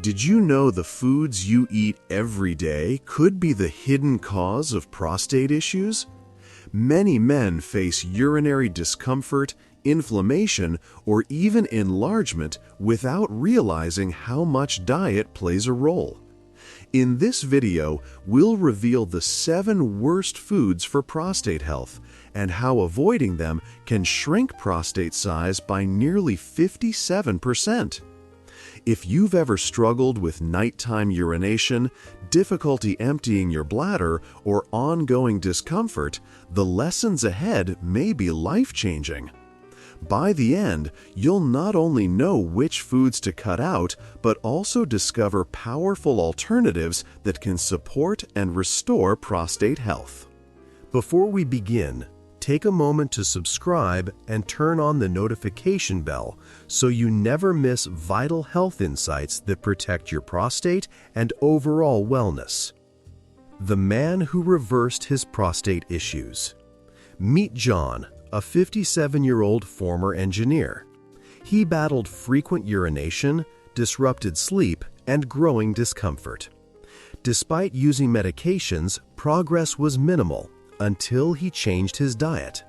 Did you know the foods you eat every day could be the hidden cause of prostate issues? Many men face urinary discomfort, inflammation, or even enlargement without realizing how much diet plays a role. In this video, we'll reveal the 7 worst foods for prostate health and how avoiding them can shrink prostate size by nearly 57%. If you've ever struggled with nighttime urination, difficulty emptying your bladder, or ongoing discomfort, the lessons ahead may be life-changing. By the end, you'll not only know which foods to cut out, but also discover powerful alternatives that can support and restore prostate health. Before we begin, take a moment to subscribe and turn on the notification bell so you never miss vital health insights that protect your prostate and overall wellness. The man who reversed his prostate issues. Meet John, a 57-year-old former engineer. He battled frequent urination, disrupted sleep, and growing discomfort. Despite using medications, progress was minimal until he changed his diet.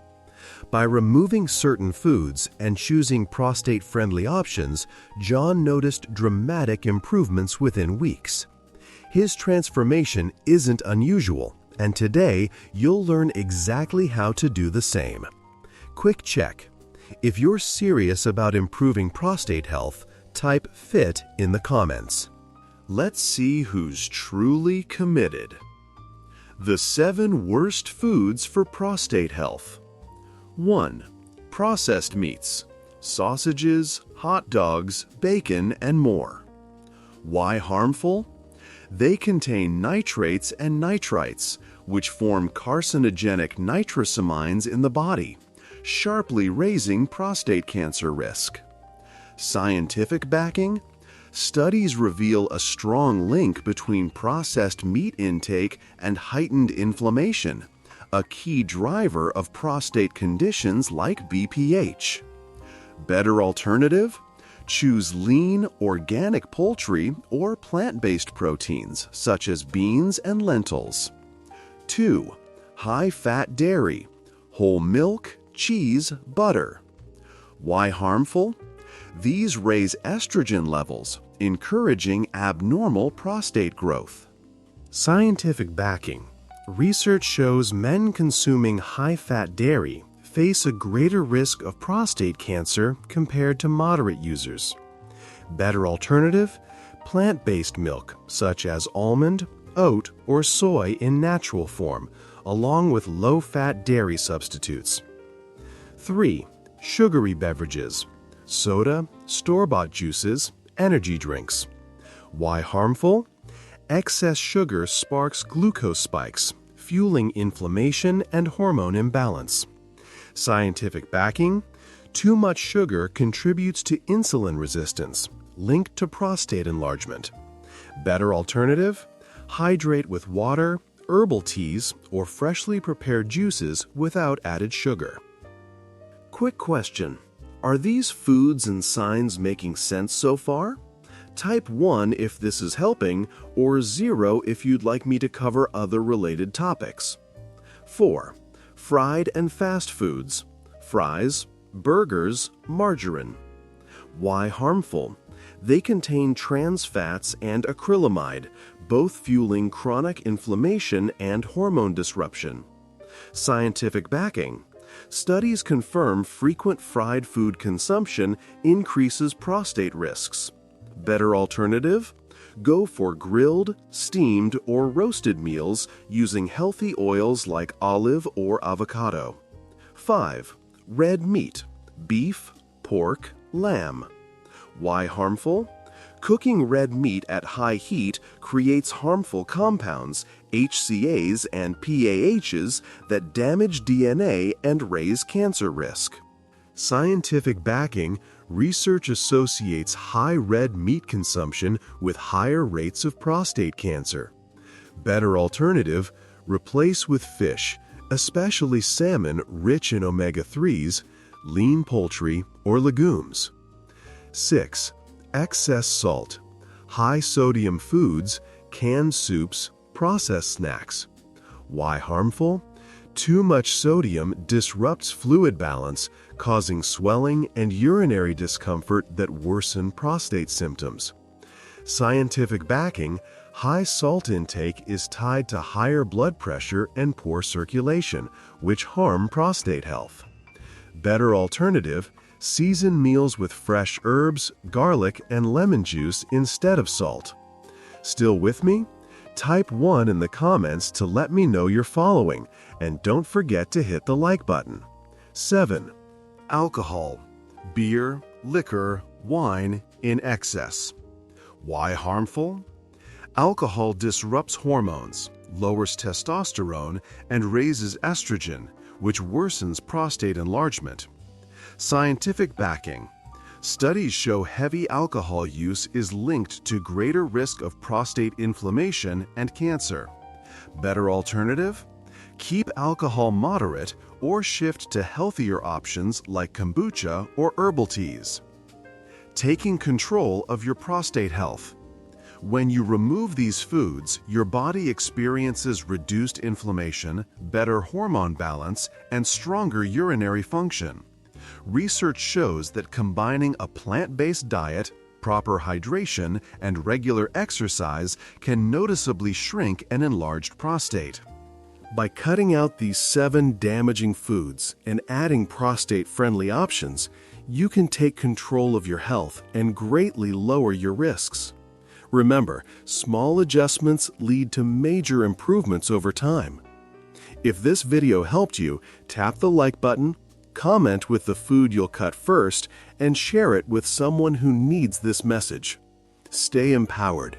By removing certain foods and choosing prostate-friendly options, John noticed dramatic improvements within weeks. His transformation isn't unusual, and today you'll learn exactly how to do the same. Quick check. If you're serious about improving prostate health, type FIT in the comments. Let's see who's truly committed. The 7 worst foods for prostate health. 1. Processed meats, sausages, hot dogs, bacon, and more. Why harmful? They contain nitrates and nitrites, which form carcinogenic nitrosamines in the body, sharply raising prostate cancer risk. Scientific backing? Studies reveal a strong link between processed meat intake and heightened inflammation, a key driver of prostate conditions like BPH. Better alternative? Choose lean, organic poultry or plant-based proteins such as beans and lentils. 2. High-fat dairy, whole milk, cheese, butter. Why harmful? These raise estrogen levels, encouraging abnormal prostate growth. Scientific backing. Research shows men consuming high-fat dairy face a greater risk of prostate cancer compared to moderate users. Better alternative? Plant-based milk, such as almond, oat, or soy in natural form, along with low-fat dairy substitutes. 3. Sugary beverages. Soda, store-bought juices, energy drinks. Why harmful? Excess sugar sparks glucose spikes, fueling inflammation and hormone imbalance. Scientific backing? Too much sugar contributes to insulin resistance, linked to prostate enlargement. Better alternative? Hydrate with water, herbal teas, or freshly prepared juices without added sugar. Quick question. Are these foods and signs making sense so far? Type 1 if this is helping, or 0 if you'd like me to cover other related topics. 4. Fried and fast foods. Fries, burgers, margarine. Why harmful? They contain trans fats and acrylamide, both fueling chronic inflammation and hormone disruption. Scientific backing. Studies confirm frequent fried food consumption increases prostate risks. Better alternative? Go for grilled, steamed, or roasted meals using healthy oils like olive or avocado. 5. Red meat, beef, pork, lamb. Why harmful? Cooking red meat at high heat creates harmful compounds, HCAs and PAHs, that damage DNA and raise cancer risk. Scientific backing. Research associates high red meat consumption with higher rates of prostate cancer. Better alternative, replace with fish, especially salmon rich in omega-3s, lean poultry, or legumes. 6. Excess salt. high-sodium foods, canned soups, processed snacks. Why harmful? Too much sodium disrupts fluid balance, causing swelling and urinary discomfort that worsen prostate symptoms. Scientific backing: high salt intake is tied to higher blood pressure and poor circulation, which harm prostate health. Better alternative: season meals with fresh herbs, garlic, and lemon juice instead of salt. Still with me? Type 1 in the comments to let me know you're following, and don't forget to hit the like button. 7. Alcohol, beer, liquor, wine in excess. Why harmful? Alcohol disrupts hormones, lowers testosterone, and raises estrogen, which worsens prostate enlargement. Scientific backing: studies show heavy alcohol use is linked to greater risk of prostate inflammation and cancer. Better alternative? Keep alcohol moderate or shift to healthier options like kombucha or herbal teas. Taking control of your prostate health. When you remove these foods, your body experiences reduced inflammation, better hormone balance, and stronger urinary function. Research shows that combining a plant-based diet, proper hydration, and regular exercise can noticeably shrink an enlarged prostate. By cutting out these 7 damaging foods and adding prostate-friendly options, you can take control of your health and greatly lower your risks. Remember, small adjustments lead to major improvements over time. If this video helped you, tap the like button, comment with the food you'll cut first, and share it with someone who needs this message. Stay empowered.